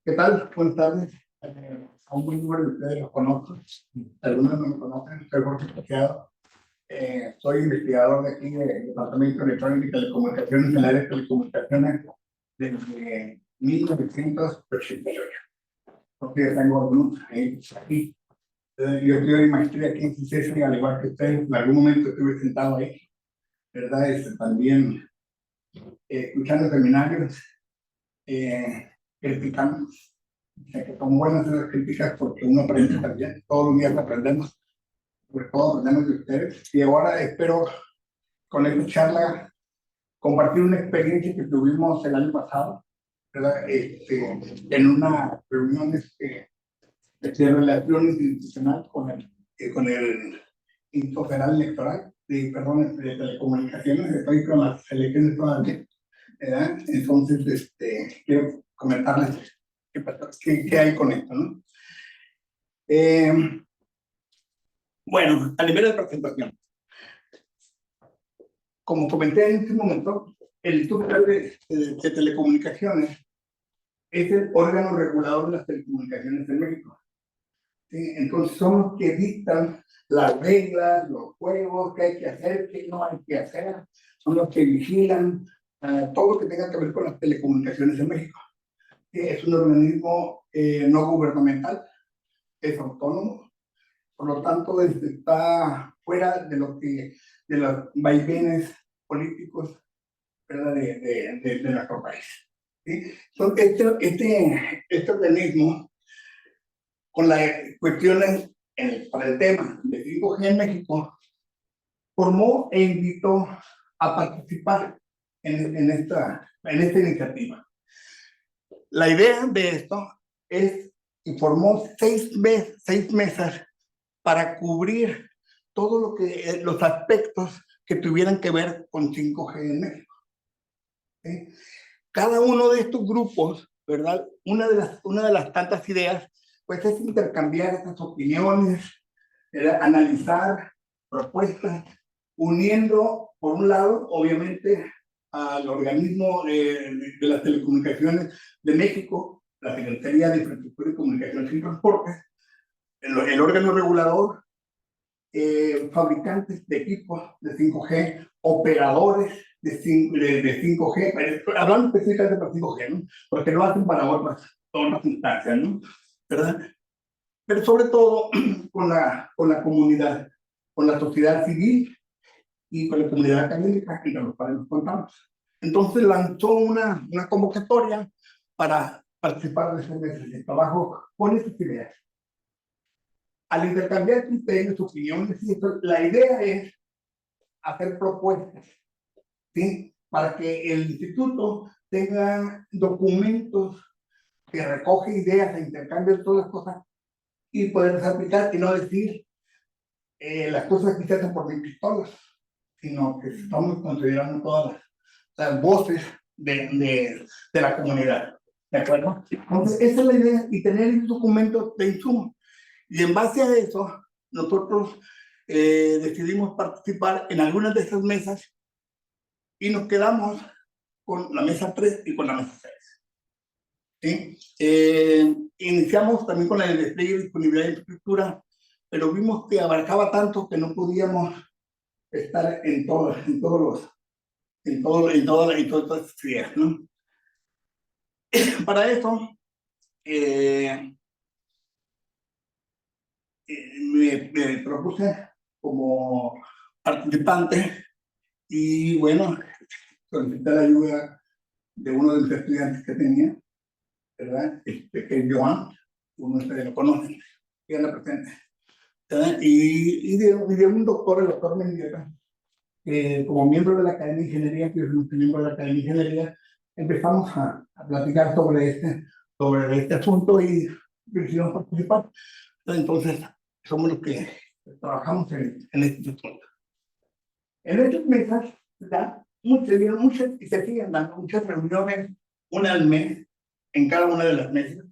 ¿Qué tal? Buenas tardes. A un buen número de ustedes los conozco. Algunos no me conocen. Soy Jorge Pacheado. Soy investigador de aquí del Departamento de Electrónica y Telecomunicaciones en el área de telecomunicaciones desde 1988. Porque tengo algunos años aquí. Yo estudié maestría aquí en CICESI, al igual que ustedes. En algún momento estuve sentado ahí, ¿verdad? También escuchando seminarios, criticando. O sea, que son buenas las críticas porque uno aprende también, todos los días aprendemos, sobre todo aprendemos de ustedes. Y ahora espero con esta charla compartir una experiencia que tuvimos el año pasado, ¿verdad? En una reunión de relación institucional con el Instituto Federal Electoral, de telecomunicaciones, estoy con las elecciones todavía, ¿verdad? Entonces, quiero comentarles qué hay con esto, ¿no? Bueno, a nivel de presentación, como comenté en este momento, el Instituto Federal de Telecomunicaciones es el órgano regulador de las telecomunicaciones en México. ¿Sí? Entonces son los que dictan las reglas, los juegos, qué hay que hacer, qué no hay que hacer, son los que vigilan todo lo que tenga que ver con las telecomunicaciones en México. ¿Sí? Es un organismo no gubernamental, es autónomo. Por lo tanto, está fuera de de los vaivenes políticos, ¿verdad? De nuestro país. ¿Sí? Este organismo, con las cuestiones para el tema de 5G en México, formó e invitó a participar en esta iniciativa. La idea de esto es, y formó seis mesas para cubrir todo los aspectos que tuvieran que ver con 5G en México. ¿Sí? Cada uno de estos grupos, ¿verdad? Una de las tantas ideas, pues es intercambiar estas opiniones, analizar propuestas, uniendo, por un lado, obviamente, al organismo de las telecomunicaciones de México, la Secretaría de Infraestructura y Comunicaciones y Transportes, el órgano regulador, fabricantes de equipos de 5G, operadores de 5G, hablando específicamente para 5G, ¿no? Porque lo hacen para otras instancias, ¿no? ¿Verdad? Pero sobre todo con la comunidad, con la sociedad civil y con la comunidad académica, entre los cuales nos contamos. Entonces lanzó una convocatoria para participar de ese trabajo con esas ideas. Al intercambiar criterios, opiniones, la idea es hacer propuestas, ¿sí? Para que el instituto tenga documentos que recoge ideas e intercambien todas las cosas y poderlas aplicar y no decir las cosas que se hacen por mis pistolas, sino que estamos considerando todas las voces de la comunidad. ¿De acuerdo? Entonces, esa es la idea, y tener un documento de insumo. Y en base a eso, nosotros decidimos participar en algunas de esas mesas y nos quedamos con la mesa 3 y con la mesa 6. ¿Sí? Iniciamos también con la de despliegue y disponibilidad de infraestructura, pero vimos que abarcaba tanto que no podíamos estar en todas estas ideas, ¿no? Para eso, me propuse como participante y bueno, solicité la ayuda de uno de los estudiantes que tenía, ¿verdad? Que es Joan, uno de ustedes lo conocen, que es la presente, ¿verdad? Y de un doctor, el doctor Mendieta, que como miembro de la Academia de Ingeniería, que yo soy miembro de la Academia de Ingeniería, empezamos a platicar sobre este asunto y decidimos participar. Entonces, somos los que trabajamos en este asunto. En estas mesas, ¿verdad? Muchas, y se siguen dando muchas reuniones, una al mes, en cada una de las mesas,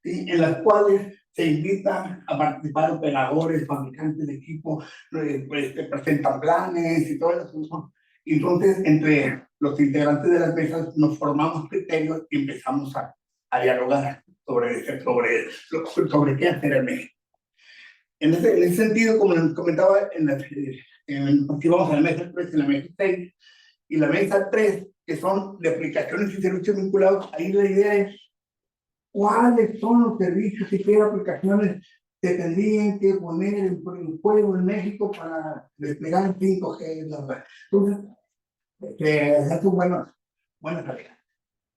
¿sí? En las cuales se invitan a participar operadores, fabricantes de equipo, presentan planes y todo eso. Entonces, entre los integrantes de las mesas nos formamos criterios y empezamos a dialogar sobre qué hacer en México. En ese sentido, como les comentaba, aquí vamos a la mesa 3 y la mesa 6, y la mesa 3, que son de aplicaciones y servicios vinculados, ahí la idea es cuáles son los servicios y qué aplicaciones se tendrían que poner en juego en México para desplegar 5G. Entonces, esas son buenas tareas,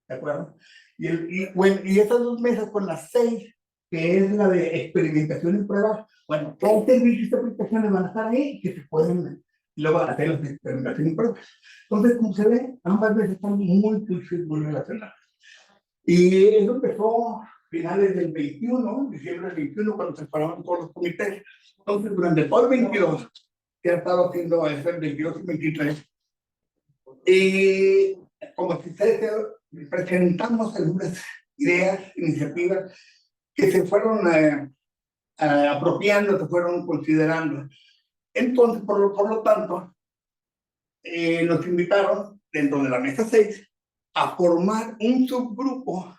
¿de acuerdo? Y esas dos mesas con las 6, que es la de experimentación y pruebas, bueno, ¿qué servicios y aplicaciones van a estar ahí que se pueden luego hacer las experimentaciones y pruebas? Entonces, como se ve, ambas veces están muy relacionadas. Y eso empezó a finales del 21, diciembre del 21, cuando se separaron todos los comités. Entonces, durante todo el 22, que ha estado haciendo eso, el 22 y 23, y como si presentamos algunas ideas, iniciativas que se fueron apropiando, se fueron considerando. Entonces, por lo tanto, nos invitaron dentro de la mesa 6 a formar un subgrupo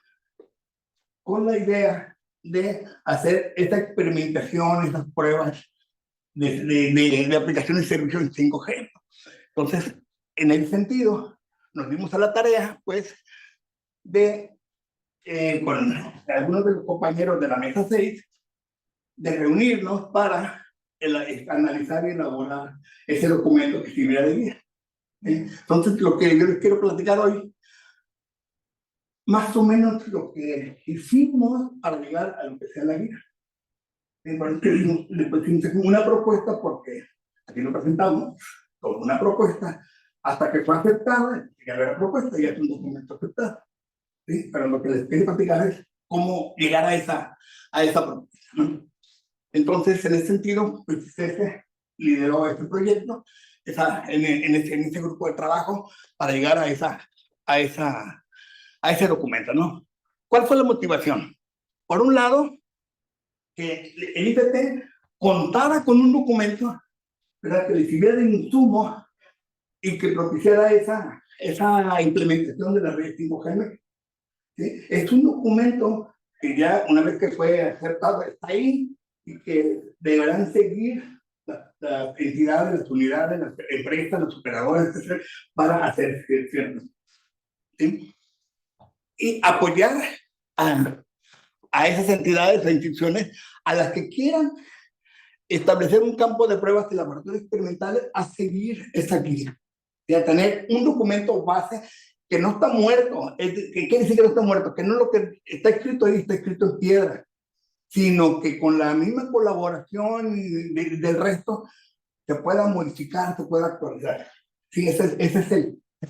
con la idea de hacer esta experimentación, estas pruebas de aplicaciones y servicios en 5G. Entonces, en ese sentido, nos dimos a la tarea, pues, de, con algunos de los compañeros de la mesa 6, de reunirnos para analizar y elaborar ese documento que sirviera de guía. Entonces, lo que yo les quiero platicar hoy, más o menos lo que hicimos para llegar a lo que sea la guía. Después hicimos una propuesta, porque aquí lo presentamos como una propuesta, hasta que fue aceptada, ya era propuesta, ya es un documento aceptado. ¿Sí? Pero lo que les quiero platicar es cómo llegar a esa propuesta, ¿no? Entonces, en ese sentido, pues CESE lideró este proyecto, en ese grupo de trabajo, para llegar a ese documento, ¿no? ¿Cuál fue la motivación? Por un lado, que el IPT contara con un documento, ¿verdad?, que le sirviera de insumo y que propiciara esa implementación de la red 5G. ¿Sí? Es un documento que ya, una vez que fue aceptado, está ahí, y que deberán seguir las entidades, las unidades, las empresas, los operadores, etc., para hacer cierto. ¿Sí? Y apoyar a esas entidades, a instituciones, a las que quieran establecer un campo de pruebas de laboratorios experimentales, a seguir esa guía, y a tener un documento base que no está muerto. ¿Qué quiere decir que no está muerto? Que no lo que está escrito ahí está escrito en piedra, sino que con la misma colaboración del resto se pueda modificar, se pueda actualizar. Sí, ese es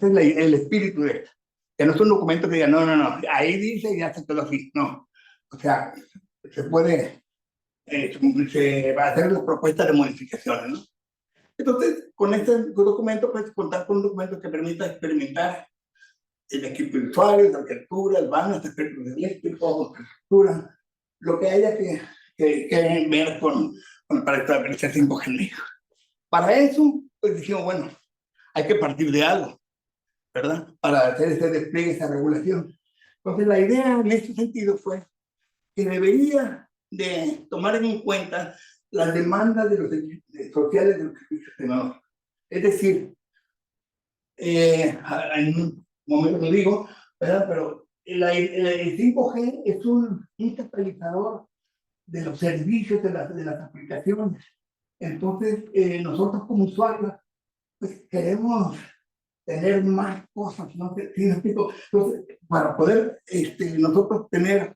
el espíritu de esto. Que no es un documento que diga, no, ahí dice y ya se quedó así. No. O sea, se puede, se va a hacer las propuestas de modificaciones, ¿no? Entonces, con este documento, puedes contar con un documento que permita experimentar el equipo de usuarios, la arquitectura, el bandas, aspectos eléctricos, arquitectura, lo que haya que ver para establecer 5G en México. Para eso, pues dijimos, bueno, hay que partir de algo, ¿verdad?, para hacer ese despliegue, esa regulación. Entonces, la idea en este sentido fue que debería de tomar en cuenta las demandas de los sociales de los servicios tecnológicos. Es decir, en un momento lo digo, ¿verdad?, pero el 5G es un catalizador de los servicios, de las aplicaciones. Entonces, nosotros como usuarios, pues queremos tener más cosas, ¿no? ¿Sí me explico? Entonces, para poder nosotros tener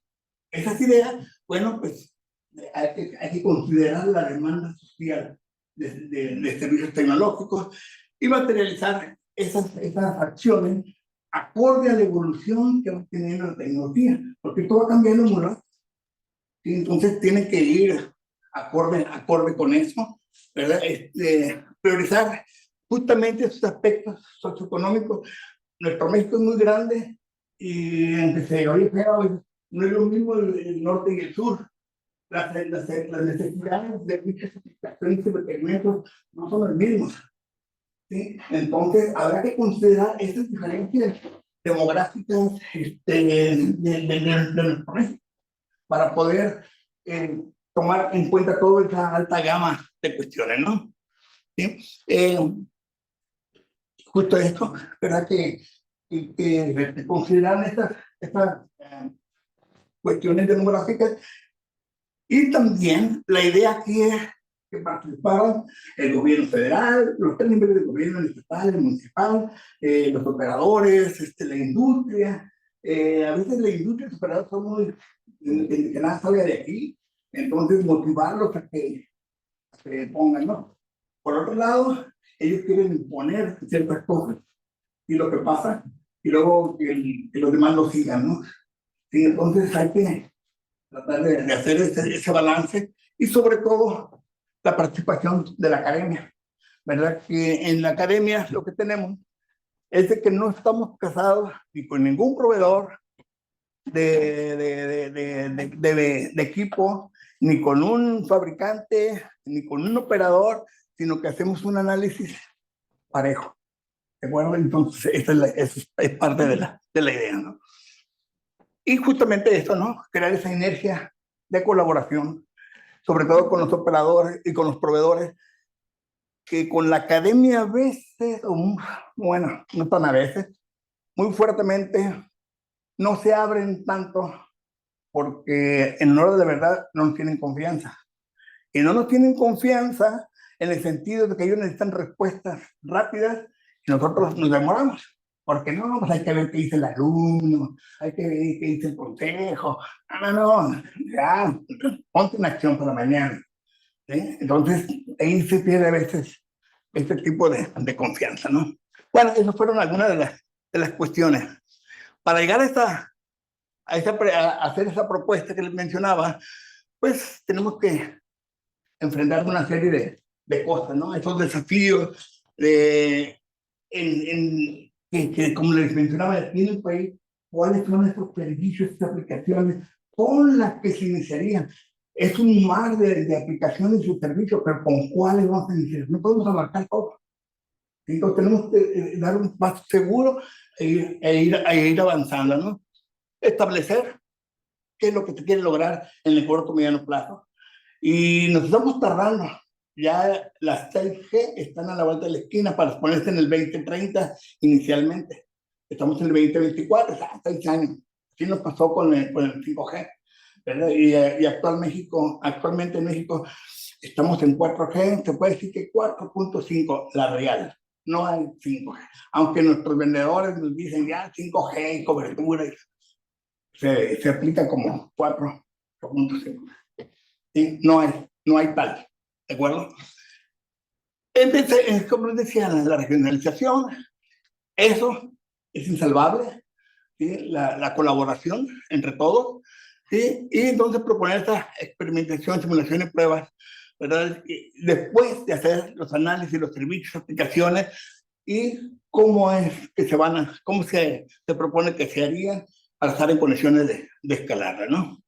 esas ideas, bueno, pues hay que considerar la demanda social de servicios tecnológicos y materializar esas acciones acorde a la evolución que va teniendo la tecnología, porque todo va cambiando muy rápido. ¿Sí? Entonces tiene que ir acorde con eso, ¿verdad? Priorizar justamente esos aspectos socioeconómicos. Nuestro México es muy grande y aunque se oye feo, no es lo mismo el norte y el sur. Las necesidades de muchas aplicaciones y requerimientos no son los mismos. ¿Sí? Entonces, habrá que considerar esas diferencias demográficas de nuestro México. para poder tomar en cuenta toda esa alta gama de cuestiones, ¿no? ¿Sí? Justo esto, ¿verdad? Que consideran estas cuestiones demográficas. Y también la idea aquí es que participaran el gobierno federal, los tres niveles de gobierno, el estatal, el municipal, los operadores, la industria. A veces la industria y los operadores son muy, que nada salga de aquí, entonces motivarlos a que se pongan, ¿no? Por otro lado, ellos quieren imponer ciertas cosas, y lo que pasa, y luego que los demás lo sigan, ¿no? Sí, entonces hay que tratar de hacer ese balance, y sobre todo la participación de la academia, ¿verdad? Que en la academia lo que tenemos es de que no estamos casados ni con ningún proveedor de equipo, ni con un fabricante, ni con un operador, sino que hacemos un análisis parejo, ¿de acuerdo? Entonces, esa es parte de la idea, ¿no? Y justamente esto, ¿no? Crear esa inercia de colaboración, sobre todo con los operadores y con los proveedores, que con la academia a veces, bueno, no tan a veces, muy fuertemente no se abren tanto porque en hora de verdad no nos tienen confianza. Y no nos tienen confianza en el sentido de que ellos necesitan respuestas rápidas y nosotros nos demoramos. Porque no, pues hay que ver qué dice el alumno, hay que ver qué dice el consejo. No, ya, ponte en acción para mañana. ¿Sí? Entonces, ahí se pierde a veces este tipo de confianza, ¿no? Bueno, esas fueron algunas de las cuestiones. Para llegar a hacer esa propuesta que les mencionaba, pues tenemos que enfrentar una serie de cosas, ¿no? Esos desafíos que, como les mencionaba, aquí en el país, cuáles son estos servicios, estas aplicaciones con las que se iniciarían. Es un mar de aplicaciones y servicios, pero ¿con cuáles vamos a iniciar? No podemos abarcar todo. Entonces tenemos que dar un paso seguro ir avanzando, ¿no? Establecer qué es lo que se quiere lograr en el corto o mediano plazo. Y nos estamos tardando. Ya las 6G están a la vuelta de la esquina para ponerse en el 2030 inicialmente. Estamos en el 2024, o sea, 6 años. Así nos pasó con el 5G, ¿verdad? Y actualmente en México estamos en 4G, se puede decir que 4.5, la real. No hay 5G. Aunque nuestros vendedores nos dicen ya 5G y cobertura, se aplica como 4.5. ¿Sí? No hay tal, ¿de acuerdo? Entonces, como les decía, la regionalización, eso es insalvable, ¿sí? La colaboración entre todos, ¿sí? Y entonces proponer esta experimentación, simulación y pruebas, ¿verdad? Y después de hacer los análisis, los servicios, aplicaciones, y cómo es que cómo se propone que se harían para estar en condiciones de escalarla, ¿no?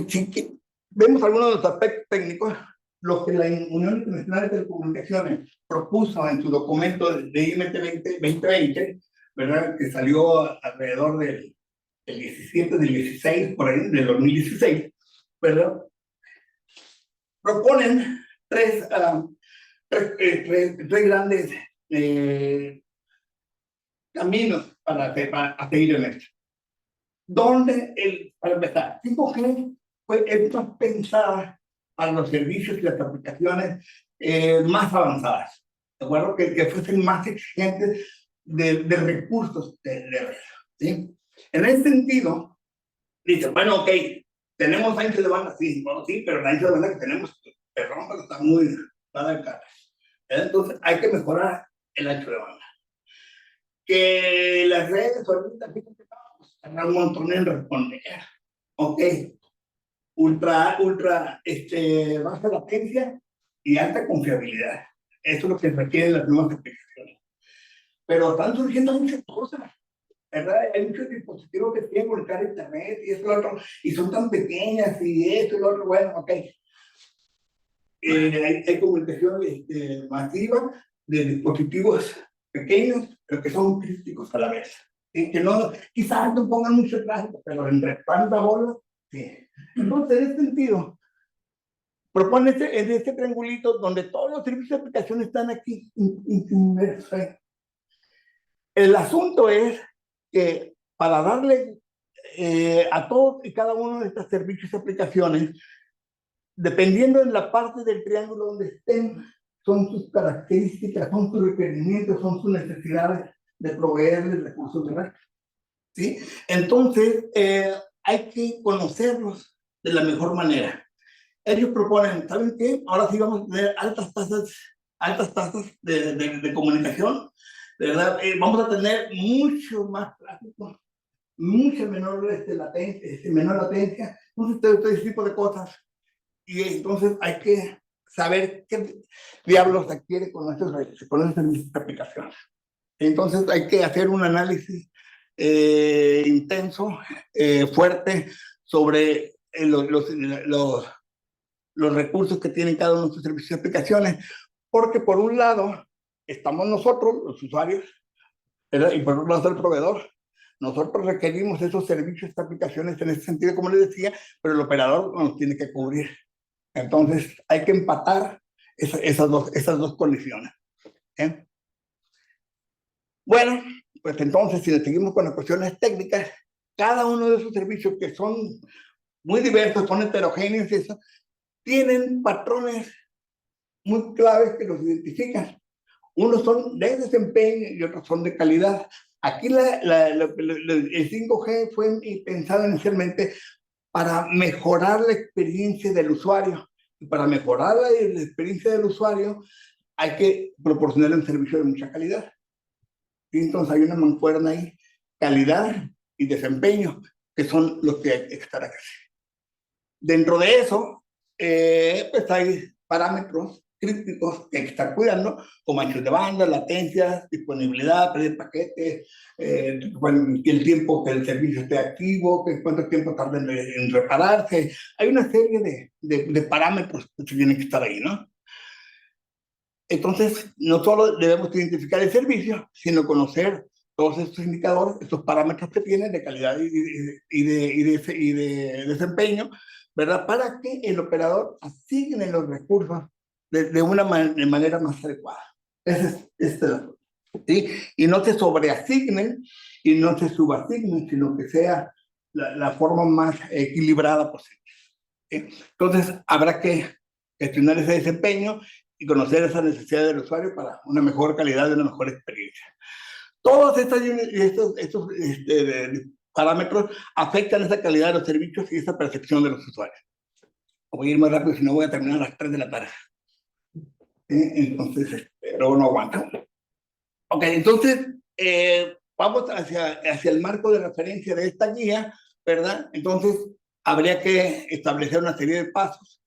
Si vemos algunos de los aspectos técnicos, lo que la Unión Internacional de Telecomunicaciones propuso en su documento de IMT 2020, ¿verdad? Que salió alrededor del 17, del 16, por ahí, del 2016, ¿verdad? Proponen tres grandes caminos para seguir en esto. Donde para empezar, 5G es más pensada para los servicios y las aplicaciones más avanzadas, ¿de acuerdo? Que fuesen más exigentes de recursos de red, ¿sí? En ese sentido, dicen, bueno, ok, tenemos ancho de banda, sí, bueno, sí, pero el ancho de banda que tenemos, perdón, pero está muy nada cara. Entonces, hay que mejorar el ancho de banda. Que las redes ahorita, tardan un montón en responder. Ok, ultra, baja latencia y alta confiabilidad. Eso es lo que requieren las nuevas aplicaciones. Pero están surgiendo muchas cosas, ¿verdad? Hay muchos dispositivos que quieren volcar internet y eso y lo otro, y son tan pequeñas y esto y lo otro. Bueno, ok. Hay comunicación masiva de dispositivos pequeños, pero que son críticos a la vez. y que no, quizás no pongan mucho tráfico, pero entre tanta bola, sí. Entonces, en ese sentido, propone en este triangulito donde todos los servicios de aplicación están aquí inmersos. El asunto es que para darle a todos y cada uno de estos servicios y aplicaciones, dependiendo de la parte del triángulo donde estén, son sus características, son sus requerimientos, son sus necesidades de proveerles recursos de red. ¿Sí? Entonces, hay que conocerlos de la mejor manera. Ellos proponen, ¿saben qué? Ahora sí vamos a tener altas tasas de comunicación, de verdad, vamos a tener mucho más tráfico, mucha menor latencia, entonces todo este tipo de cosas. Y entonces hay que saber qué diablos se quiere con esas aplicaciones. Entonces hay que hacer un análisis intenso, fuerte, sobre los recursos que tienen cada uno de nuestros servicios y aplicaciones, porque por un lado estamos nosotros, los usuarios, ¿verdad? Y por otro lado el proveedor. Nosotros requerimos esos servicios y aplicaciones en ese sentido, como les decía, pero el operador nos tiene que cubrir. Entonces hay que empatar esas dos condiciones. ¿Eh? Bueno, pues entonces, si le seguimos con las cuestiones técnicas, cada uno de esos servicios que son muy diversos, son heterogéneos y eso, tienen patrones muy claves que los identifican. Unos son de desempeño y otros son de calidad. Aquí el 5G fue pensado inicialmente para mejorar la experiencia del usuario. Y para mejorar la experiencia del usuario hay que proporcionar un servicio de mucha calidad. Y entonces hay una mancuerna ahí, calidad y desempeño, que son los que hay que estar aquí. Dentro de eso, pues hay parámetros críticos que hay que estar cuidando, como anchos de banda, latencias, disponibilidad, pedir paquetes, el tiempo que el servicio esté activo, cuánto tiempo tarda en repararse. Hay una serie de parámetros que tienen que estar ahí, ¿no? Entonces, no solo debemos identificar el servicio, sino conocer todos estos indicadores, estos parámetros que tienen de calidad y de desempeño, ¿verdad? Para que el operador asigne los recursos de una manera más adecuada. Ese es el asunto. ¿Sí? Y no se sobreasignen y no se subasignen, sino que sea la forma más equilibrada posible. ¿Sí? Entonces, habrá que gestionar ese desempeño y conocer esa necesidad del usuario para una mejor calidad y una mejor experiencia. Todos estos parámetros afectan esa calidad de los servicios y esa percepción de los usuarios. Voy a ir más rápido, si no voy a terminar a las 3 de la tarde. Entonces, pero no aguanto. Ok, entonces, vamos hacia el marco de referencia de esta guía, ¿verdad? Entonces, habría que establecer una serie de pasos,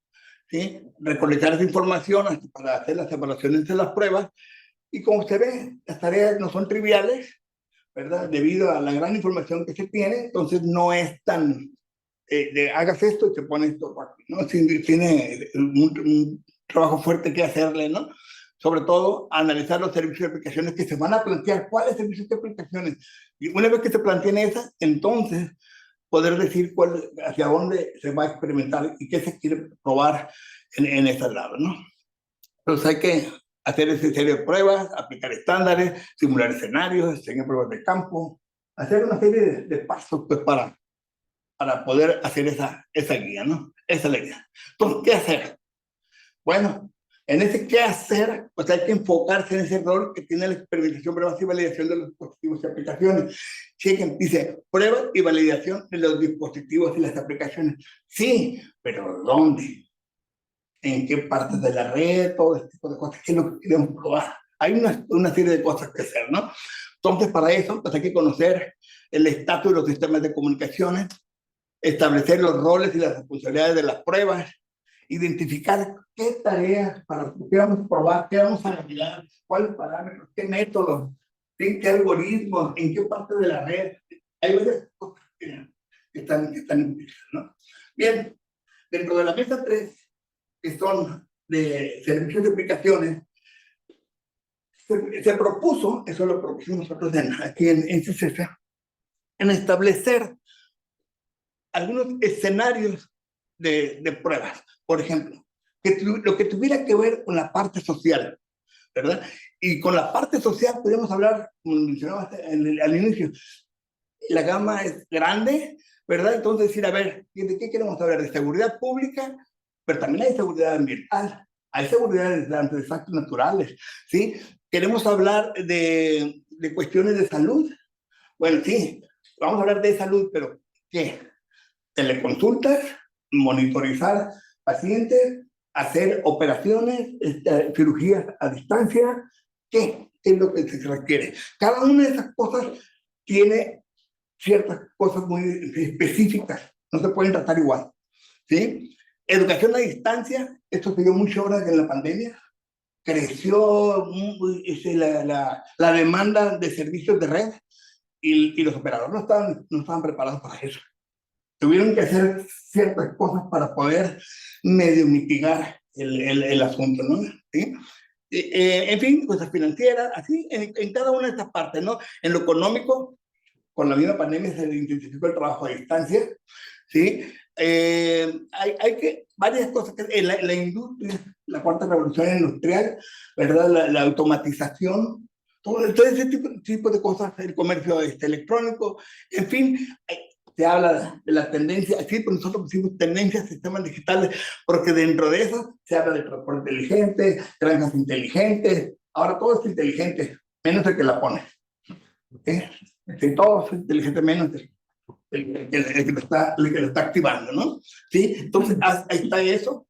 ¿sí? Recolectar esa información para hacer las evaluaciones de las pruebas. Y como usted ve, las tareas no son triviales, ¿verdad? Debido a la gran información que se tiene, entonces no es tan, hagas esto y te pones esto, ¿no? Tiene un trabajo fuerte que hacerle, ¿no? Sobre todo, analizar los servicios de aplicaciones que se van a plantear, cuáles servicios de aplicaciones. Y una vez que se planteen esas, entonces poder decir hacia dónde se va a experimentar y qué se quiere probar en ese lado, ¿no? Entonces hay que hacer esa serie de pruebas, aplicar estándares, simular escenarios, tener pruebas de campo, hacer una serie de pasos pues, para poder hacer esa guía, ¿no? Esa es la guía. Entonces, ¿qué hacer? Bueno, en ese qué hacer, pues hay que enfocarse en ese rol que tiene la experimentación, pruebas y validación de los dispositivos y aplicaciones. Chequen, dice, prueba y validación de los dispositivos y las aplicaciones. Sí, pero ¿dónde? ¿En qué partes de la red? Todo este tipo de cosas. ¿Qué es lo que queremos probar? Hay una serie de cosas que hacer, ¿no? Entonces, para eso, pues hay que conocer el estatus de los sistemas de comunicaciones, establecer los roles y las responsabilidades de las pruebas, identificar qué tareas, qué vamos a probar, qué vamos a validar, cuáles parámetros, qué métodos, qué algoritmos, en qué parte de la red. Hay varias cosas que están implícitas, ¿no? Bien, dentro de la mesa 3, que son de servicios de aplicaciones, se propuso, eso lo propusimos nosotros aquí en CCC, en establecer algunos escenarios de pruebas. Por ejemplo, lo que tuviera que ver con la parte social, ¿verdad? Y con la parte social podríamos hablar, como mencionaba al inicio, la gama es grande, ¿verdad? Entonces decir, a ver, ¿de qué queremos hablar? De seguridad pública, pero también hay seguridad ambiental, hay seguridad de artefactos naturales, ¿sí? Queremos hablar de cuestiones de salud. Bueno, sí, vamos a hablar de salud, pero ¿qué? Teleconsultas, monitorizar pacientes, hacer operaciones, cirugías a distancia. ¿Qué es lo que se requiere? Cada una de esas cosas tiene ciertas cosas muy específicas, no se pueden tratar igual, ¿sí? Educación a distancia, esto se dio mucho ahora en la pandemia, creció la demanda de servicios de red y los operadores no estaban preparados para eso. Tuvieron que hacer ciertas cosas para poder medio mitigar el asunto, ¿no? ¿Sí? En fin, cosas financieras, así, en cada una de estas partes, ¿no? En lo económico, con la misma pandemia se intensificó el trabajo a distancia, ¿sí? Varias cosas, la industria, la cuarta revolución industrial, ¿verdad? La automatización, todo ese tipo de cosas, el comercio electrónico, en fin, se habla de la tendencia, sí, pues nosotros pusimos tendencias, sistemas digitales, porque dentro de eso se habla de transporte inteligente, granjas inteligentes, ahora todo es inteligente, menos el que la pone. ¿Eh? Sí, todo es inteligente, menos el que lo está activando, ¿no? ¿Sí? Entonces, ahí está eso.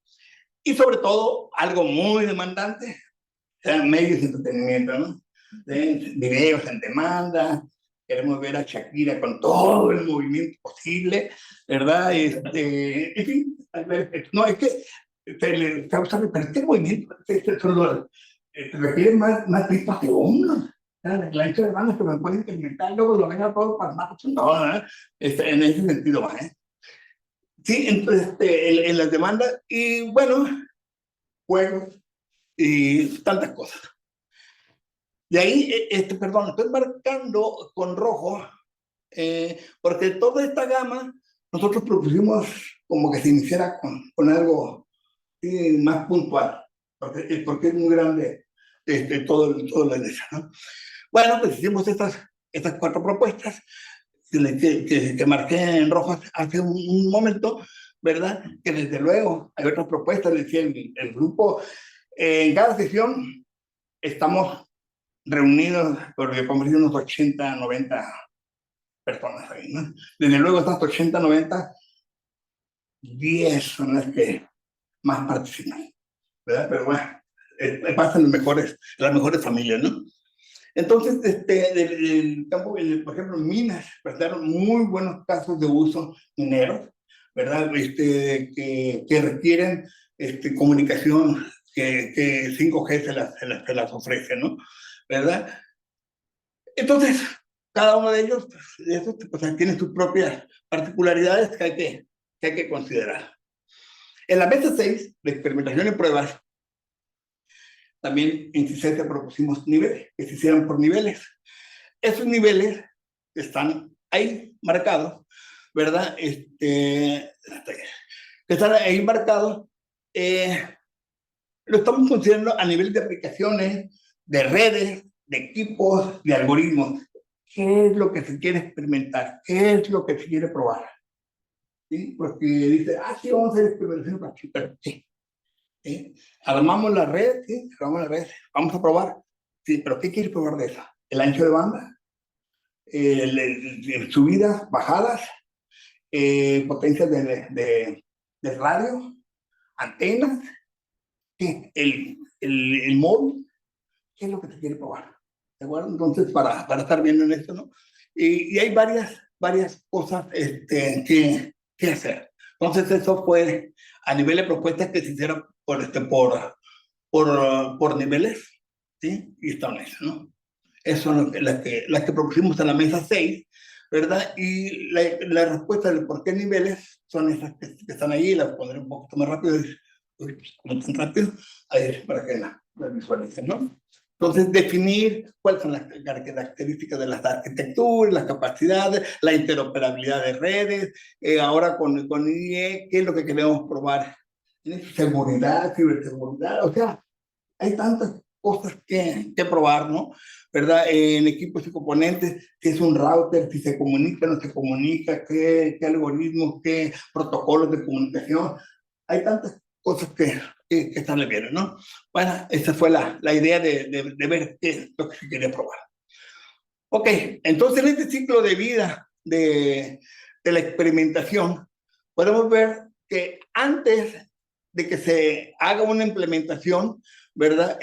Y sobre todo, algo muy demandante, sean medios de entretenimiento, ¿no? Videos en demanda, queremos ver a Shakira con todo el movimiento posible, ¿verdad? En fin, no, es que se le causa, pero este movimiento requiere más pistas que uno. La hecho de banda que me puede incrementar, luego lo venga todo para más. No, en ese sentido va, ¿eh? Sí, entonces, en las demandas, y bueno, juegos y tantas cosas. De ahí, perdón, estoy marcando con rojo, porque toda esta gama nosotros propusimos como que se iniciara con algo más puntual, porque es muy grande todo lo de eso, ¿no? Bueno, pues hicimos estas 4 propuestas que marqué en rojo hace un momento, ¿verdad? Que desde luego hay otras propuestas, decía el grupo, en cada sesión estamos reunidos, porque como unos 80, 90 personas ahí, ¿no? Desde luego estas 80, 90, 10 son las que más participan, ¿verdad? Pero bueno, pasan las mejores familias, ¿no? Entonces, del campo, por ejemplo, minas, presentaron muy buenos casos de uso mineros, ¿verdad? Que requieren comunicación que 5G se las ofrece, ¿no? ¿Verdad? Entonces, cada uno de ellos pues, tiene sus propias particularidades que hay que considerar. En la mesa 6 de experimentación y pruebas, también en CICETA propusimos niveles, que se hicieran por niveles. Esos niveles están ahí marcados, ¿verdad? Que están ahí marcados. Lo estamos considerando a nivel de aplicaciones, de redes, de equipos, de algoritmos. ¿Qué es lo que se quiere experimentar? ¿Qué es lo que se quiere probar? ¿Sí? Porque dice, sí, vamos a hacer experimentación para aquí, pero ¿qué? ¿Sí? Armamos la red, ¿sí? Armamos la red, vamos a probar. Sí, pero ¿qué quiere probar de eso? ¿El ancho de banda? Subidas, bajadas, potencias de radio, antenas, ¿qué? El móvil, ¿qué es lo que se quiere probar? ¿De acuerdo? Entonces, para estar viendo en esto, ¿no? Y hay varias cosas que hacer. Entonces, eso fue a nivel de propuestas que se hicieron por niveles, ¿sí? Y están esas, ¿no? Esas son las que propusimos en la mesa 6, ¿verdad? Y la respuesta de por qué niveles son esas que están ahí, las pondré un poquito más rápido, no tan rápido, ahí para que la visualicen, ¿no? Entonces, definir cuáles son las características de las arquitecturas, las capacidades, la interoperabilidad de redes, ahora con IE, qué es lo que queremos probar, seguridad, ciberseguridad, o sea, hay tantas cosas que probar, ¿no? ¿Verdad? En equipos y componentes, si es un router, si se comunica, no se comunica, qué algoritmos, qué protocolos de comunicación. Hay tantas cosas que están bien, ¿no? Bueno, esa fue la idea de ver qué es lo que se quería probar. Ok, entonces en este ciclo de vida de la experimentación, podemos ver que antes de que se haga una implementación, ¿verdad?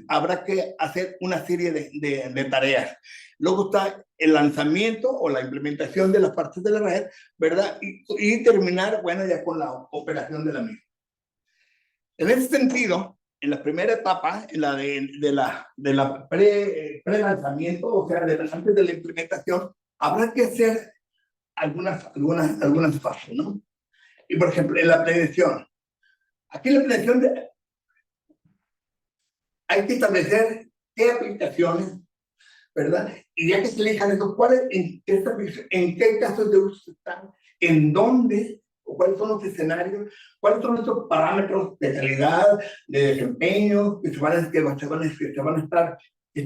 Habrá que hacer una serie de tareas. Luego está el lanzamiento o la implementación de las partes de la red, ¿verdad? Y terminar, bueno, ya con la operación de la misma. En ese sentido, en la primera etapa, en la de la pre-lanzamiento, o sea, antes de la implementación, habrá que hacer algunas fases, ¿no? Y por ejemplo, en la planeación, aquí en la planeación hay que establecer qué aplicaciones, ¿verdad? Y ya que se elijan esos, en qué casos de uso están, en dónde, o cuáles son los escenarios, cuáles son esos parámetros de calidad, de desempeño, que se van a estar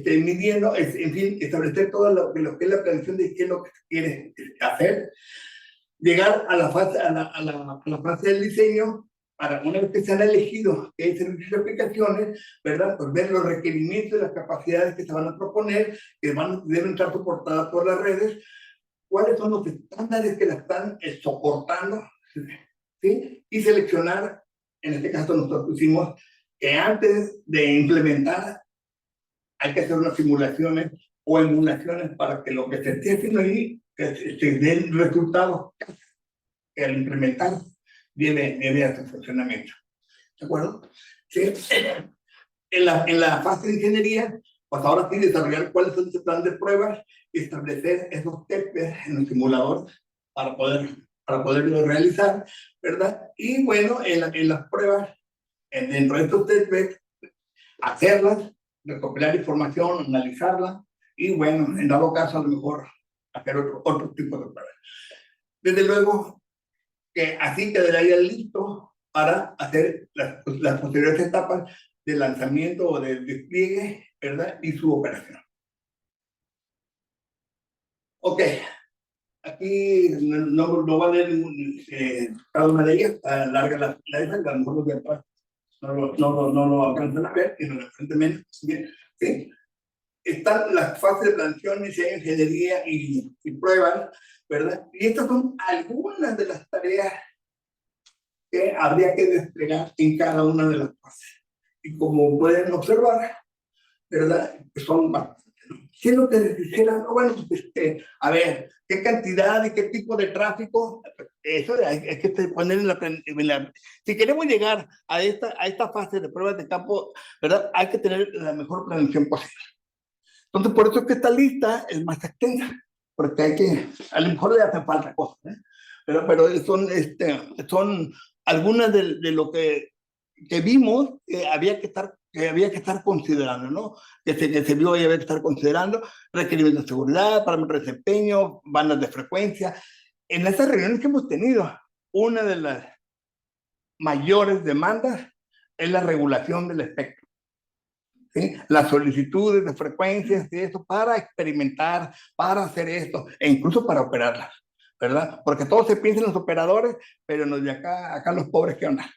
midiendo, en fin, establecer todo lo que es la planeación de qué es lo que se quiere hacer, llegar a la fase del diseño, para una vez que se han elegido qué servicios y aplicaciones, ¿verdad? Pues ver los requerimientos y las capacidades que se van a proponer, que deben estar soportadas por las redes, cuáles son los estándares que la están soportando, ¿sí? Y seleccionar, en este caso nosotros pusimos que antes de implementar hay que hacer unas simulaciones o emulaciones para que lo que se esté haciendo ahí se den resultados que al implementar viene a su funcionamiento. ¿De acuerdo? ¿Sí? En la fase de ingeniería, pues ahora sí desarrollar cuáles son los planes de pruebas y establecer esos testes en el simulador para poderlo realizar, ¿verdad? Y bueno, en las pruebas, dentro de estos testes, hacerlas, recopilar información, analizarla y bueno, en dado caso a lo mejor hacer otro tipo de pruebas. Desde luego que así quedaría listo para hacer las posteriores etapas de lanzamiento o de despliegue, ¿verdad? Y su operación. Ok, aquí no va a leer cada una de ellas, larga la a lo mejor los de atrás no lo alcanzan a ver, sino de frente menos. ¿Sí? Están las fases de planeación, ingeniería y pruebas, ¿verdad? Y estas son algunas de las tareas que habría que desplegar en cada una de las fases. Y como pueden observar, ¿verdad? Son bastantes. ¿Qué es lo que les dijera? No, bueno, a ver, ¿qué cantidad y qué tipo de tráfico? Eso hay que poner si queremos llegar a esta fase de pruebas de campo, ¿verdad? Hay que tener la mejor planeación posible. Entonces, por eso es que esta lista es más extensa, porque a lo mejor le hace falta cosas, ¿eh? Pero son algunas de lo que vimos que había que estar considerando, ¿no? Que se vio y había que estar considerando requerimientos de seguridad, parámetros de desempeño, bandas de frecuencia. En estas reuniones que hemos tenido, una de las mayores demandas es la regulación del espectro. ¿Sí? Las solicitudes de frecuencias y eso para experimentar, para hacer esto e incluso para operarlas, ¿verdad? Porque todos se piensan en los operadores, pero los de acá los pobres, ¿qué onda?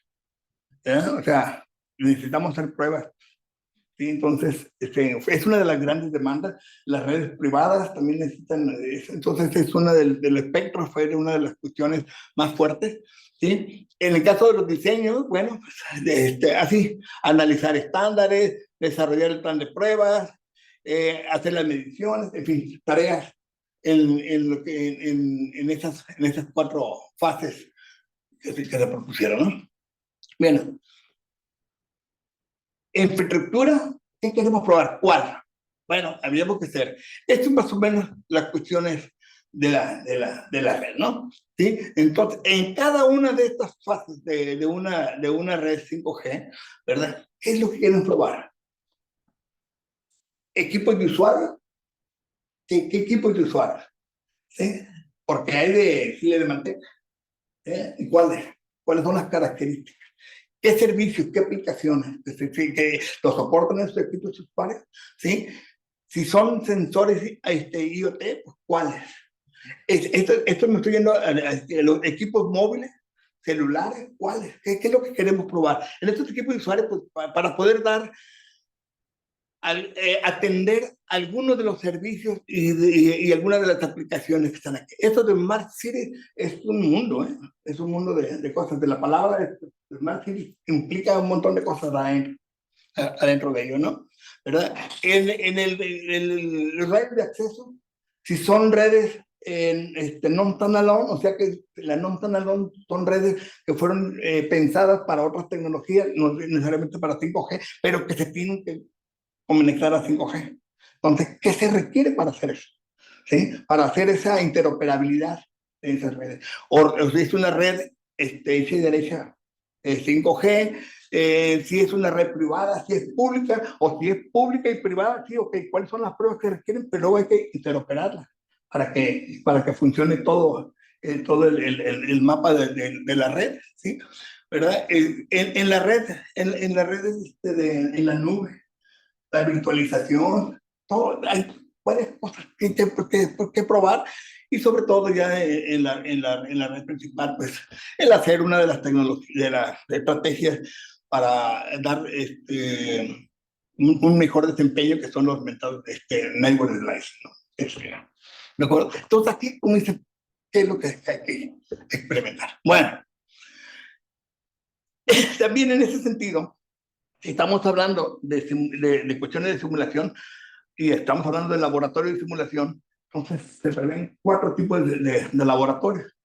O sea, necesitamos hacer pruebas. ¿Sí? Entonces, es una de las grandes demandas. Las redes privadas también necesitan, entonces es una del espectro, fue una de las cuestiones más fuertes. ¿Sí? En el caso de los diseños, bueno, pues, así, analizar estándares, desarrollar el plan de pruebas, hacer las mediciones, en fin, tareas en esas 4 fases que se propusieron, ¿no? Bien, infraestructura, ¿qué queremos probar? ¿Cuál? Bueno, habríamos que hacer. Esto es más o menos las cuestiones de la red, ¿no? ¿Sí? Entonces, en cada una de estas fases de una red 5G, ¿verdad? ¿Qué es lo que quieren probar? equipos de usuarios. ¿Qué equipos de usuarios? ¿Sí? Porque hay de chile de manteca. ¿Y cuáles son las características? ¿Qué servicios, qué aplicaciones que los soportan estos equipos de usuarios? ¿Sí? Si son sensores IoT, pues ¿cuáles? Esto me estoy yendo a los equipos móviles, celulares, ¿cuáles? ¿Qué es lo que queremos probar? En estos equipos de usuarios, pues, para poder dar, atender algunos de los servicios y algunas de las aplicaciones que están aquí. Esto de Smart City es un mundo, ¿eh? Es un mundo de cosas. De la palabra Smart City implica un montón de cosas adentro de ello, ¿no? ¿Verdad? En el redes de acceso, si son redes non-standalone, o sea que las non-standalone son redes que fueron pensadas para otras tecnologías, no necesariamente para 5G, pero que se tienen que conectar a 5G. Entonces, ¿qué se requiere para hacer eso? ¿Sí? Para hacer esa interoperabilidad de esas redes. O si es una red hecha y derecha 5G, si es una red privada, si es pública, o si es pública y privada, sí, ok, ¿cuáles son las pruebas que requieren? Pero luego hay que interoperarlas para que funcione todo, todo el mapa de la red, ¿sí? ¿Verdad? En la red, en la red en la nube, la virtualización, todo, hay varias cosas que probar, y sobre todo ya en la red principal, pues el hacer una de las tecnologías, de las estrategias para dar un mejor desempeño, que son los mentados network slices, ¿no? Mejor. Entonces aquí, como dice, ¿qué es lo que hay que experimentar? Bueno, también en ese sentido, estamos hablando de cuestiones de simulación, y estamos hablando de laboratorio de simulación. Entonces se prevén 4 tipos de laboratorios.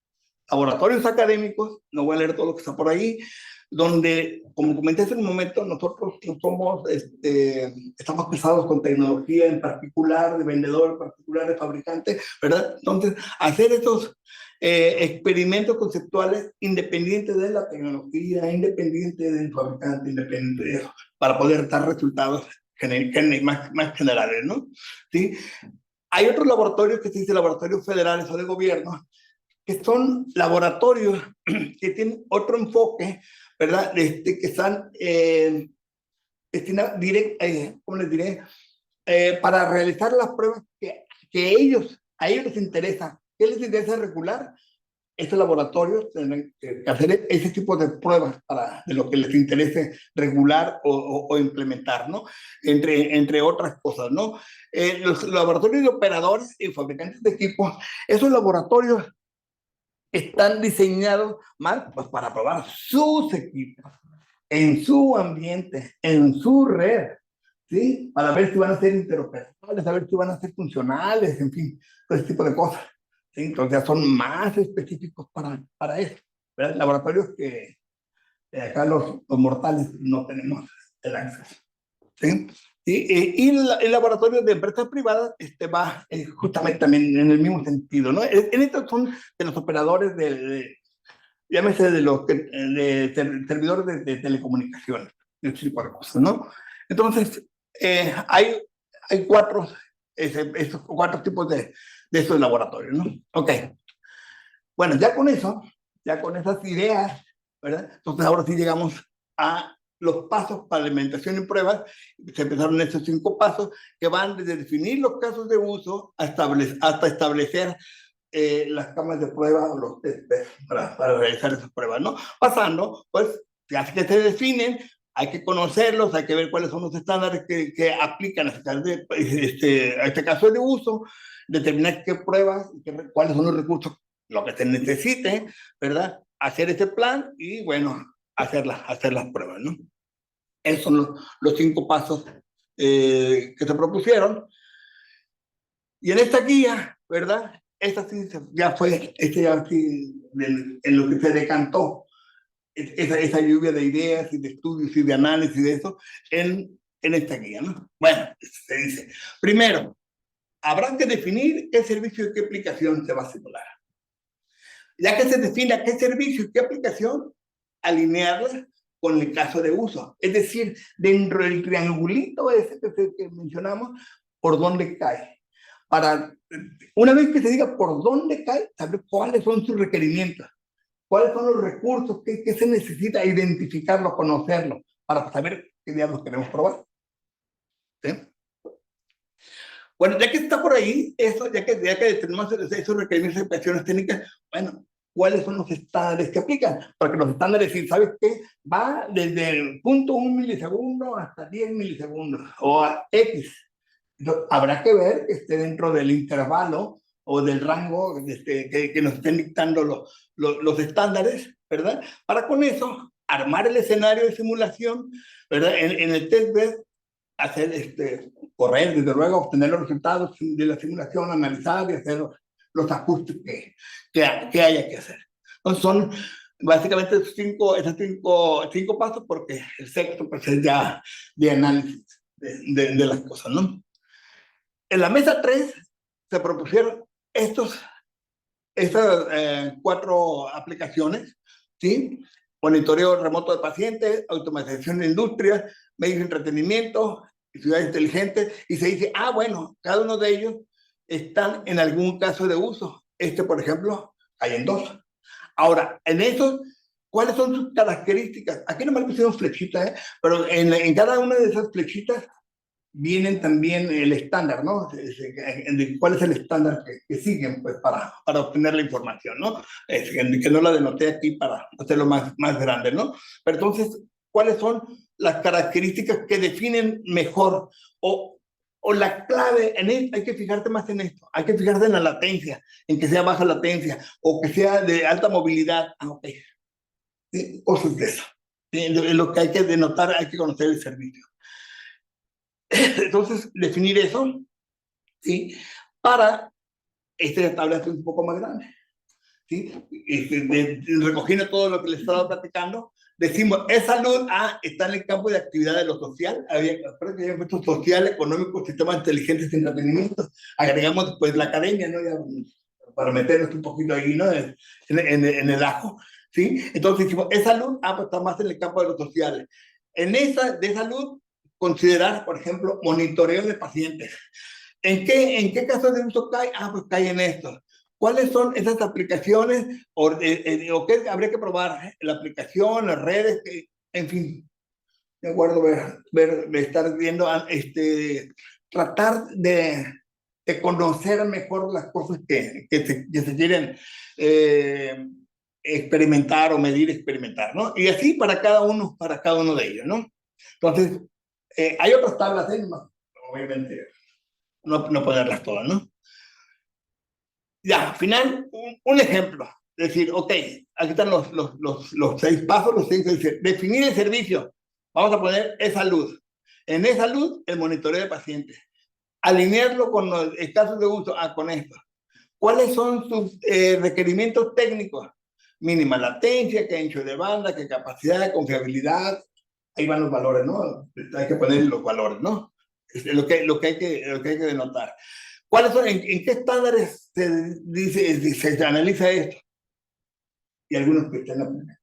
Laboratorios académicos, no voy a leer todo lo que está por ahí, donde, como comenté hace un momento, nosotros estamos pesados con tecnología en particular, de vendedor en particular, de fabricante, ¿verdad? Entonces, hacer estos experimentos conceptuales independientes de la tecnología, independientes del fabricante, independiente de eso, para poder dar resultados más generales, ¿no? ¿Sí? Hay otros laboratorios que se dicen laboratorios federales o de gobierno, que son laboratorios que tienen otro enfoque, ¿verdad? Que están destinados ¿cómo les diré? Para realizar las pruebas que a ellos les interesa. ¿Qué les interesa regular? Estos laboratorios tienen que hacer ese tipo de pruebas de lo que les interese regular o implementar, ¿no? Entre otras cosas, ¿no? Los laboratorios de operadores y fabricantes de equipos, esos laboratorios están diseñados más, pues, para probar sus equipos en su ambiente, en su red, ¿sí? Para ver si van a ser interoperables, a ver si van a ser funcionales, en fin, todo ese tipo de cosas, ¿sí? Entonces ya son más específicos para eso, ¿verdad? Laboratorios que acá los mortales no tenemos el acceso, ¿sí? Y el laboratorio de empresas privadas va justamente también en el mismo sentido, ¿no? En estos son de los operadores llámese de los servidores de telecomunicaciones, ese tipo de cosas, ¿no? Entonces, hay 4, esos 4 tipos de esos laboratorios, ¿no? Ok. Bueno, ya con eso, ya con esas ideas, ¿verdad? Entonces ahora sí llegamos a los pasos para alimentación y pruebas. Se empezaron estos 5 pasos que van desde definir los casos de uso hasta establecer las camas de prueba o los test para realizar esas pruebas, ¿no? Pasando, pues, ya que se definen, hay que conocerlos, hay que ver cuáles son los estándares que aplican a este caso de uso, determinar qué pruebas, cuáles son los recursos, lo que se necesite, ¿verdad? Hacer ese plan y, bueno, hacer las pruebas, ¿no? Esos son los 5 pasos que se propusieron. Y en esta guía, ¿verdad? Esta sí ya fue, ya sí, en lo que se decantó, esa lluvia de ideas y de estudios y de análisis de eso en esta guía, ¿no? Bueno, se dice, primero, habrá que definir qué servicio y qué aplicación se va a simular. Ya que se defina qué servicio y qué aplicación, alinearla con el caso de uso. Es decir, dentro del triangulito ese que mencionamos, por dónde cae. Para, una vez que se diga por dónde cae, saber cuáles son sus requerimientos, cuáles son los recursos que se necesita identificarlo, conocerlo, para saber qué diablos queremos probar. ¿Sí? Bueno, ya que está por ahí, eso, ya que tenemos esos requerimientos de cuestiones técnicas, bueno, ¿cuáles son los estándares que aplican? Porque los estándares, ¿sabes qué? Va desde el 0.1 milisegundo hasta 10 milisegundos, o a X. Entonces, habrá que ver que esté dentro del intervalo o del rango que nos estén dictando los estándares, ¿verdad? Para con eso, armar el escenario de simulación, ¿verdad? En el testbed, hacer correr, desde luego, obtener los resultados de la simulación, analizar y hacer los ajustes que haya que hacer. Entonces son básicamente esos cinco pasos, porque el sexto pues es ya de análisis de las cosas, ¿no? En la mesa 3 se propusieron estas 4 aplicaciones, ¿sí? Monitoreo remoto de pacientes, automatización de industria, medios de entretenimiento, ciudades inteligentes, y se dice, bueno, cada uno de ellos están en algún caso de uso. Por ejemplo, hay en 2. Ahora, en esos, ¿cuáles son sus características? Aquí nomás pusieron flechitas, pero en cada una de esas flechitas vienen también el estándar, ¿no? ¿Cuál es el estándar que siguen pues, para obtener la información, ¿no? Que no la denoté aquí para hacerlo más grande, ¿no? Pero entonces, ¿cuáles son las características que definen mejor o la clave? Hay que fijarte más en esto, hay que fijarte en la latencia, en que sea baja latencia o que sea de alta movilidad. Ok. Sí, cosas de eso. Sí, lo que hay que denotar, hay que conocer el servicio. Entonces, definir eso, ¿sí? Para esta tabla es un poco más grande, ¿sí? Recogiendo todo lo que les estaba platicando, decimos, es salud, está en el campo de actividad de lo social, había puesto social, económico, sistemas inteligentes de entretenimiento, agregamos después la academia, ¿no? Ya, para meternos un poquito ahí, ¿no? En el ajo, ¿sí? Entonces decimos, es salud, pues está más en el campo de lo social. En esa de salud, considerar, por ejemplo, monitoreo de pacientes. ¿En qué casos de uso cae? Pues cae en esto. ¿Cuáles son esas aplicaciones o qué habría que probar? La aplicación, las redes, en fin. De acuerdo, estar viendo, tratar de conocer mejor las cosas que se quieren experimentar o medir, experimentar, ¿no? Y así para cada uno de ellos, ¿no? Entonces, hay otras tablas, obviamente, no ponerlas todas, ¿no? Ya, al final, un ejemplo. Decir, ok, aquí están los 6 pasos, los 6, definir el servicio. Vamos a poner e-salud. En e-salud, el monitoreo de pacientes. Alinearlo con los casos de uso, con esto. ¿Cuáles son sus requerimientos técnicos? Mínima latencia, qué ancho de banda, qué capacidad, confiabilidad. Ahí van los valores, ¿no? Hay que poner los valores, ¿no? Lo que hay que denotar. ¿Cuáles son, en qué estándares se analiza esto? Y algunos que están aplicando,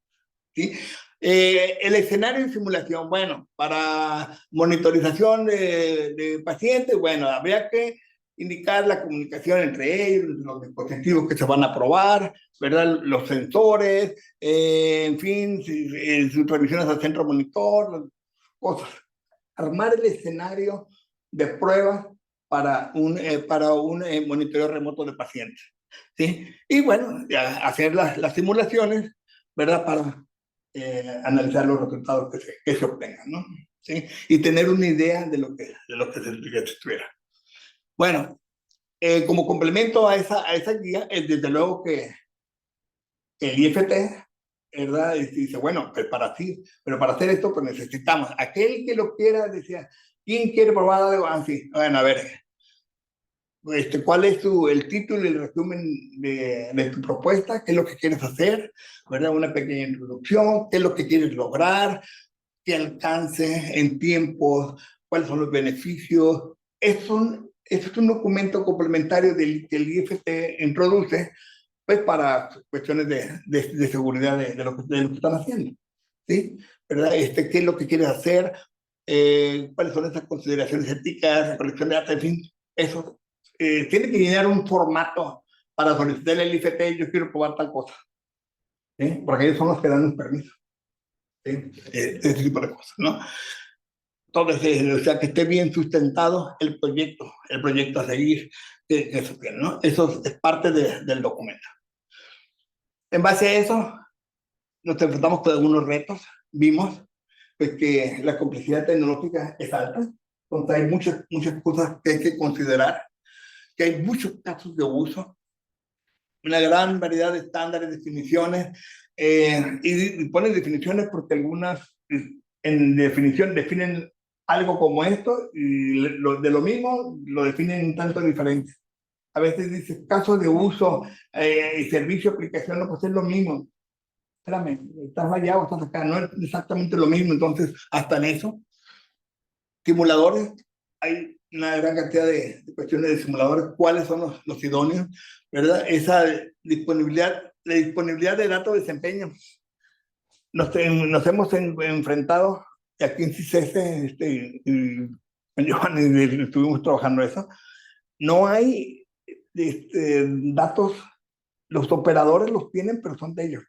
¿sí? El escenario de simulación, bueno, para monitorización de pacientes, bueno, habría que indicar la comunicación entre ellos, los dispositivos que se van a probar, ¿verdad? Los sensores, en fin, sus revisiones al centro monitor, cosas. Armar el escenario de pruebas para un monitoreo remoto de pacientes, ¿sí? Y bueno, hacer las simulaciones, ¿verdad? Para analizar los resultados que se obtengan, ¿no? ¿Sí? Y tener una idea de lo que se estuviera. Bueno, como complemento a esa guía, desde luego que el IFT, ¿verdad? Dice, bueno, pero para hacer esto, pues necesitamos, aquel que lo quiera, decía, ¿quién quiere probar algo así? Bueno, a ver, ¿cuál es el título y el resumen de tu propuesta? ¿Qué es lo que quieres hacer? ¿Verdad? Una pequeña introducción, ¿qué es lo que quieres lograr? ¿Qué alcance en tiempos? ¿Cuáles son los beneficios? Es un documento complementario que el IFT introduce, pues para cuestiones de seguridad de lo que están haciendo, ¿sí? ¿Verdad? ¿Qué es lo que quieres hacer? cuáles son esas consideraciones éticas, recolección de datos, en fin, eso. Tiene que llenar un formato para solicitar el IFT, yo quiero probar tal cosa, ¿sí? Porque ellos son los que dan un permiso, ¿sí? Ese tipo de cosas, ¿no? Entonces, o sea, que esté bien sustentado el proyecto a seguir, eso, ¿no? Eso es parte del documento. En base a eso, nos enfrentamos con algunos retos. Vimos pues, que la complejidad tecnológica es alta, entonces hay muchas cosas que hay que considerar, que hay muchos casos de uso, una gran variedad de estándares, definiciones, y ponen definiciones porque algunas en definición definen algo como esto y de lo mismo lo definen un tanto diferente. A veces dice caso de uso y servicio, aplicación, no, pues es lo mismo. Espérame, estás allá o estás acá, no es exactamente lo mismo, entonces hasta en eso. Simuladores, hay una gran cantidad de cuestiones de simuladores, cuáles son los idóneos, ¿verdad? Esa disponibilidad, la disponibilidad de datos de desempeño. Nos hemos enfrentado, y aquí en CICESE, Giovanni, estuvimos trabajando eso, no hay datos, los operadores los tienen, pero son de ellos,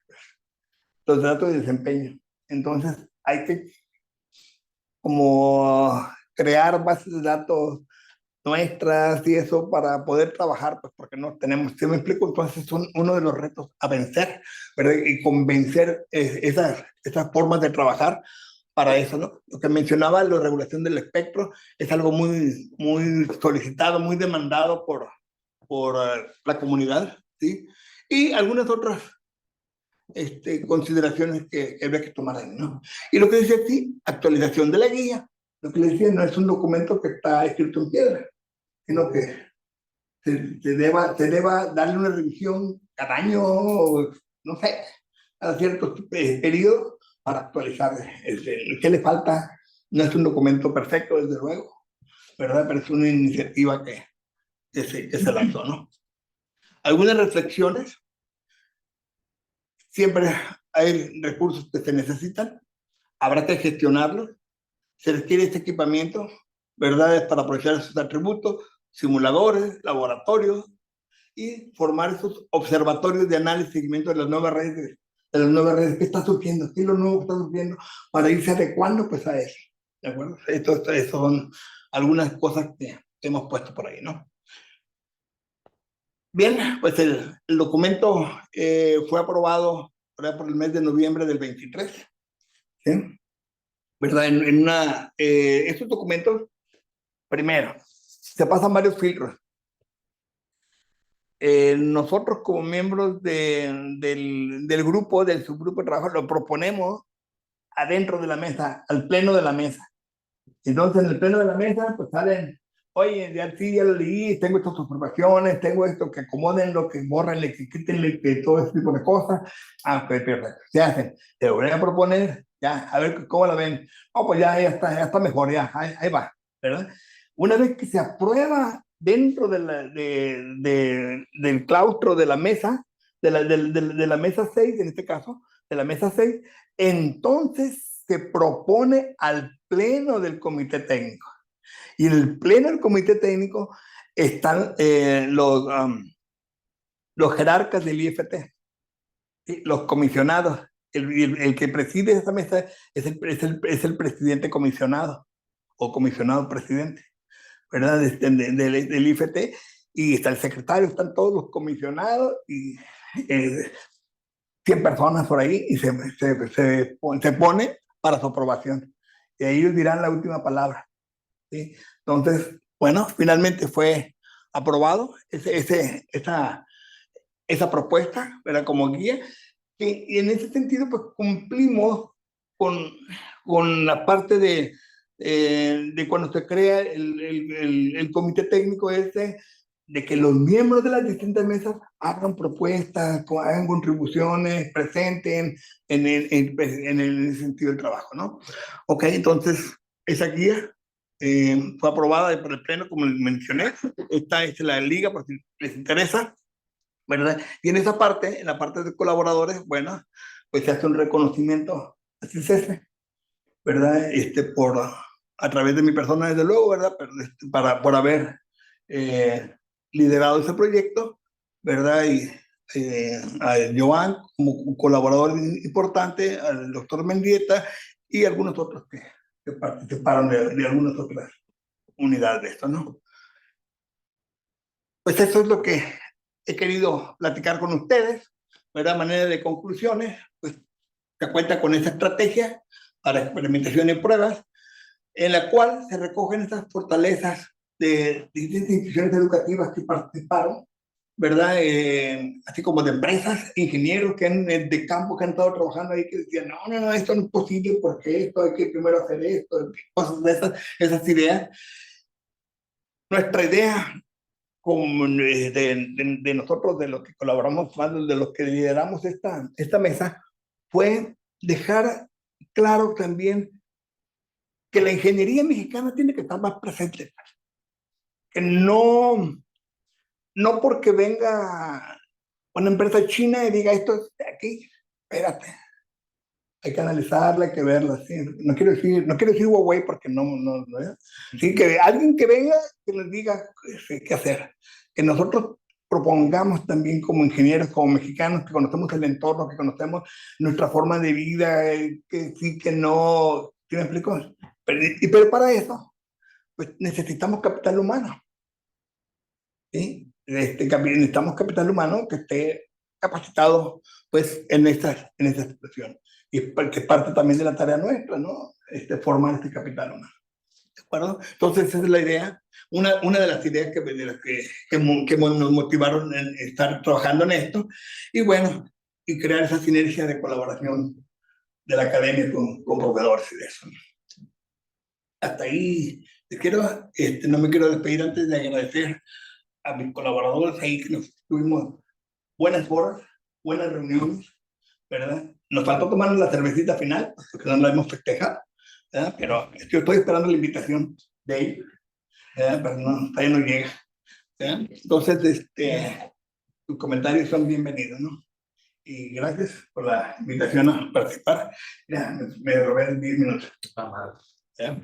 los datos de desempeño. Entonces, hay que como crear bases de datos nuestras y eso para poder trabajar, pues porque no tenemos, ¿sí me explico? Entonces son uno de los retos a vencer, ¿verdad? Y convencer esas formas de trabajar para eso, ¿no? Lo que mencionaba, la regulación del espectro, es algo muy solicitado, muy demandado por la comunidad, ¿sí? Y algunas otras consideraciones que habría que tomar ahí, ¿no? Y lo que dice aquí, actualización de la guía. Lo que le decía, no es un documento que está escrito en piedra, sino que se deba darle una revisión cada año, no sé, a ciertos periodos para actualizar qué le falta. No es un documento perfecto, desde luego, ¿verdad? Pero es una iniciativa que se lanzó, ¿no? Algunas reflexiones. Siempre hay recursos que se necesitan, habrá que gestionarlos. Se requiere este equipamiento, ¿verdad? Para aprovechar sus atributos, simuladores, laboratorios, y formar esos observatorios de análisis y seguimiento de las nuevas redes, ¿qué está surgiendo? ¿Qué es lo nuevo que está surgiendo? Para irse adecuando pues a eso, ¿de acuerdo? Esto son algunas cosas que hemos puesto por ahí, ¿no? Bien, pues el documento fue aprobado por el mes de noviembre del 23, ¿sí? ¿Verdad? Estos documentos, primero, se pasan varios filtros. Nosotros como miembros del grupo, del subgrupo de trabajo, lo proponemos adentro de la mesa, al pleno de la mesa. Entonces, en el pleno de la mesa, pues salen, oye, ya lo leí, tengo estas observaciones, tengo esto, que acomoden lo que borren, que quiten, que todo ese tipo de cosas. Ah, pues perfecto. Se hacen. Te voy a proponer, ya, a ver cómo la ven. Oh, pues ya está mejor, ya, ahí va, ¿verdad? Una vez que se aprueba dentro del claustro de la mesa, de la mesa 6, en este caso, de la mesa 6, entonces se propone al pleno del comité técnico. Y en el pleno del comité técnico están los jerarcas del IFT, ¿sí? Los comisionados. El que preside esa mesa es el presidente comisionado o comisionado presidente, ¿verdad? Del IFT. Y está el secretario, están todos los comisionados y 100 personas por ahí y se pone para su aprobación. Y ellos dirán la última palabra, ¿sí? Entonces, bueno, finalmente fue aprobado esa propuesta, ¿verdad? Como guía. Y en ese sentido, pues cumplimos con, con la parte de cuando se crea el comité técnico de que los miembros de las distintas mesas hagan propuestas, hagan contribuciones, presenten en el sentido del trabajo, ¿no? Ok, entonces esa guía fue aprobada por el Pleno, como les mencioné. Esta es la liga, por si les interesa, ¿verdad? Y en esa parte, en la parte de colaboradores, bueno, pues se hace un reconocimiento, así se hace, ¿verdad? a través de mi persona, desde luego, ¿verdad? Pero por haber liderado ese proyecto, ¿verdad? Y a Joan como un colaborador importante, al doctor Mendieta y algunos otros que participaron de algunas otras unidades de esto, ¿no? Pues eso es lo que he querido platicar con ustedes, ¿verdad? A manera de conclusiones, pues se cuenta con esa estrategia para experimentación y pruebas, en la cual se recogen estas fortalezas de distintas instituciones educativas que participaron, ¿verdad? Así como de empresas, ingenieros de campo que han estado trabajando ahí, que decían, no, esto no es posible, porque esto hay que primero hacer esto, cosas de esas ideas. Nuestra idea como de nosotros, de los que colaboramos más, de los que lideramos esta mesa, fue dejar claro también que la ingeniería mexicana tiene que estar más presente, que no porque venga una empresa china y diga esto es de aquí, espérate, hay que analizarla, hay que verla, ¿sí? No quiero decir Huawei porque no, sí, que alguien que venga que nos diga qué hacer, que nosotros propongamos también como ingenieros, como mexicanos, que conocemos el entorno, que conocemos nuestra forma de vida, que sí, que no, ¿sí me explico? Pero para eso, pues necesitamos capital humano, ¿sí? Necesitamos capital humano que esté capacitado, pues, en esta situación. Y que parte también de la tarea nuestra, ¿no? Formar este capital humano. ¿De acuerdo? Entonces, esa es la idea. Una de las ideas que nos motivaron en estar trabajando en esto. Y bueno, y crear esa sinergia de colaboración de la academia con proveedores y de eso. Hasta ahí, no me quiero despedir antes de agradecer a mis colaboradores ahí que nos tuvimos buenas horas, buenas reuniones, ¿verdad? Nos faltó tomar la cervecita final, porque no la hemos festejado, ¿verdad? Pero yo estoy esperando la invitación de ellos, ¿verdad? Pero no, todavía no llega, ¿verdad? Entonces, tus comentarios son bienvenidos, ¿no? Y gracias por la invitación a participar. Ya, me robé 10 minutos. ¿Ya?